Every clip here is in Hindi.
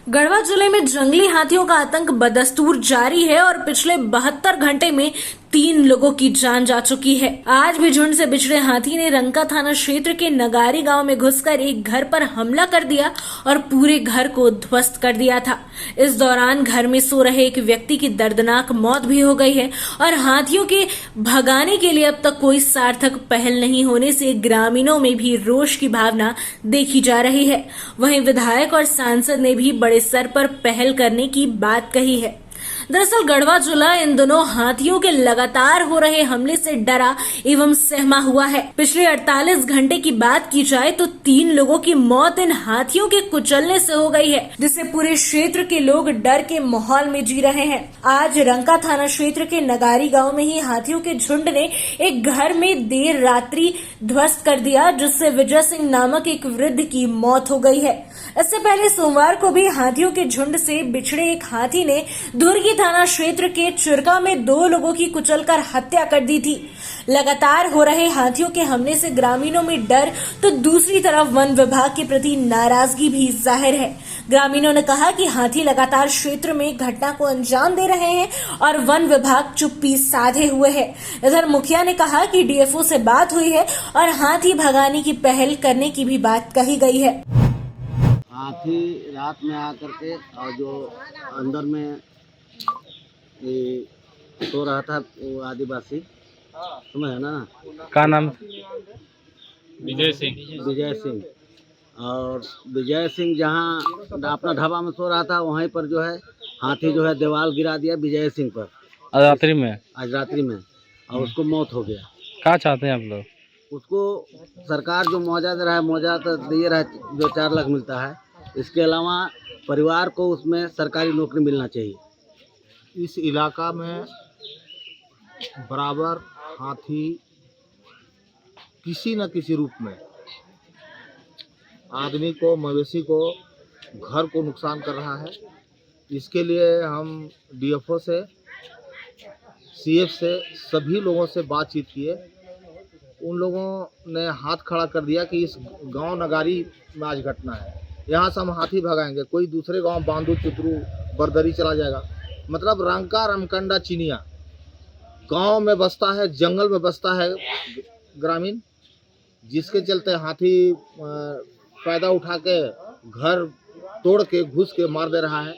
गढ़वा जिले में जंगली हाथियों का आतंक बदस्तूर जारी है और पिछले 72 घंटे में 3 लोगों की जान जा चुकी है। आज भी झुंड से बिछड़े हाथी ने रंका थाना क्षेत्र के नगारी गांव में घुसकर एक घर पर हमला कर दिया और पूरे घर को ध्वस्त कर दिया था। इस दौरान घर में सो रहे एक व्यक्ति की दर्दनाक मौत भी हो गई है और हाथियों के भगाने के लिए अब तक कोई सार्थक पहल नहीं होने से ग्रामीणों में भी रोष की भावना देखी जा रही है। वहीं विधायक और सांसद ने भी बड़े स्तर पर पहल करने की बात कही है। दरअसल गढ़वा जिला इन दोनों हाथियों के लगातार हो रहे हमले से डरा एवं सहमा हुआ है। पिछले 48 घंटे की बात की जाए तो 3 लोगों की मौत इन हाथियों के कुचलने से हो गई है, जिससे पूरे क्षेत्र के लोग डर के माहौल में जी रहे हैं। आज रंका थाना क्षेत्र के नगारी गांव में ही हाथियों के झुंड ने एक घर में देर रात्रि ध्वस्त कर दिया, जिससे विजय सिंह नामक एक वृद्ध की मौत हो गई है। इससे पहले सोमवार को भी हाथियों के झुंड से बिछड़े एक हाथी ने दुर्गी थाना क्षेत्र के चिरका में 2 लोगों की कुचलकर हत्या कर दी थी। लगातार हो रहे हाथियों के हमले से ग्रामीणों में डर तो दूसरी तरफ वन विभाग के प्रति नाराजगी भी जाहिर है। ग्रामीणों ने कहा कि हाथी लगातार क्षेत्र में घटना को अंजाम दे रहे हैं और वन विभाग चुप्पी साधे हुए है। इधर मुखिया ने कहा कि डीएफओ से बात हुई है और हाथी भगाने की पहल करने की भी बात कही गई है। हाथी रात में आकर के और जो अंदर में सो रहा था वो आदिवासी समझ है ना का नाम? विजय सिंह। और विजय सिंह जहाँ अपना ढाबा में सो रहा था वहीं पर जो है हाथी जो है दीवार गिरा दिया विजय सिंह पर आज रात्रि में और उसको मौत हो गया। क्या चाहते हैं आप लोग? उसको सरकार जो मुआवजा दे रहा है, मुआवजा तो दे रहा है जो 4 लाख मिलता है, इसके अलावा परिवार को उसमें सरकारी नौकरी मिलना चाहिए। इस इलाका में बराबर हाथी किसी न किसी रूप में आदमी को, मवेशी को, घर को नुकसान कर रहा है। इसके लिए हम डीएफओ से, सीएफ से, सभी लोगों से बातचीत किए। उन लोगों ने हाथ खड़ा कर दिया कि इस गांव नगारी में आज घटना है, यहाँ से हम हाथी भगाएंगे, कोई दूसरे गांव बांदू, चित्रू, बरदरी चला जाएगा। मतलब रंका, रमकंडा, चिनिया गांव में बसता है, जंगल में बसता है ग्रामीण, जिसके चलते हाथी फायदा उठा के घर तोड़ के, घुस के मार दे रहा है।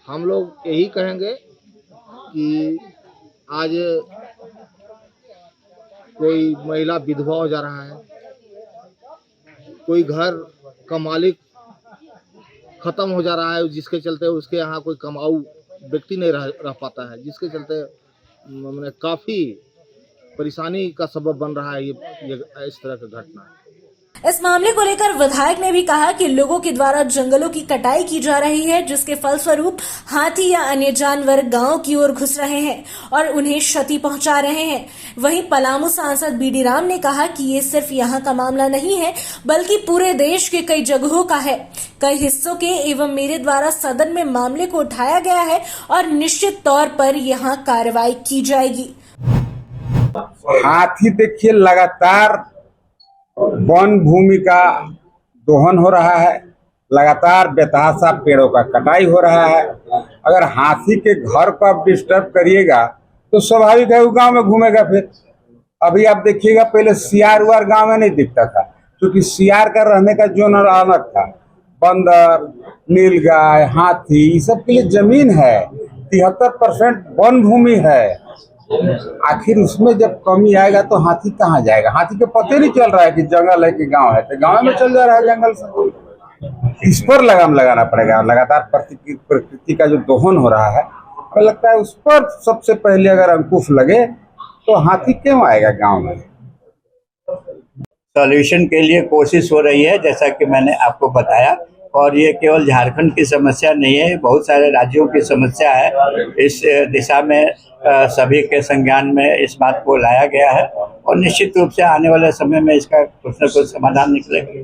हम लोग यही कहेंगे कि आज कोई महिला विधवा हो जा रहा है, कोई घर का मालिक खत्म हो जा रहा है, जिसके चलते उसके यहाँ कोई कमाऊ व्यक्ति नहीं रह पाता है, जिसके चलते मैंने काफ़ी परेशानी का सबब बन रहा है ये इस तरह का घटना। इस मामले को लेकर विधायक ने भी कहा कि लोगों के द्वारा जंगलों की कटाई की जा रही है, जिसके फलस्वरूप हाथी या अन्य जानवर गांव की ओर घुस रहे हैं और उन्हें क्षति पहुंचा रहे हैं। वहीं पलामू सांसद बीडी राम ने कहा कि ये सिर्फ यहां का मामला नहीं है, बल्कि पूरे देश के कई जगहों का है। कई हिस्सों के एवं मेरे द्वारा सदन में मामले को उठाया गया है और निश्चित तौर पर यहाँ कार्रवाई की जाएगी। हाथी देखिए लगातार वन भूमि का दोहन हो रहा है, लगातार बेतहाशा पेड़ों का कटाई हो रहा है। अगर हाथी के घर को आप डिस्टर्ब करिएगा तो स्वाभाविक है वो गांव में घूमेगा। फिर अभी आप देखिएगा, पहले सियार उयार गांव में नहीं दिखता था, क्योंकि सियार का रहने का जोन अलग था। बंदर, नीलगाय, हाथी, ये सब के लिए जमीन है। 73% वन भूमि है। आखिर उसमें जब कमी आएगा तो हाथी कहाँ जाएगा? हाथी को पता नहीं चल रहा है कि जंगल है कि गांव है, तो गांव में चल जा रहा है जंगल से। इस पर लगाम लगाना पड़ेगा। लगातार प्रकृति का जो दोहन हो रहा है, हमें लगता है उस पर सबसे पहले अगर अंकुश लगे तो हाथी क्यों आएगा गांव में। सॉल्यूशन के लिए कोशिश हो रही है, जैसा कि मैंने आपको बताया, और ये केवल झारखंड की समस्या नहीं है, बहुत सारे राज्यों की समस्या है। इस दिशा में सभी के संज्ञान में इस बात को लाया गया है और निश्चित रूप से आने वाले समय में इसका कुछ न कुछ समाधान निकलेगा।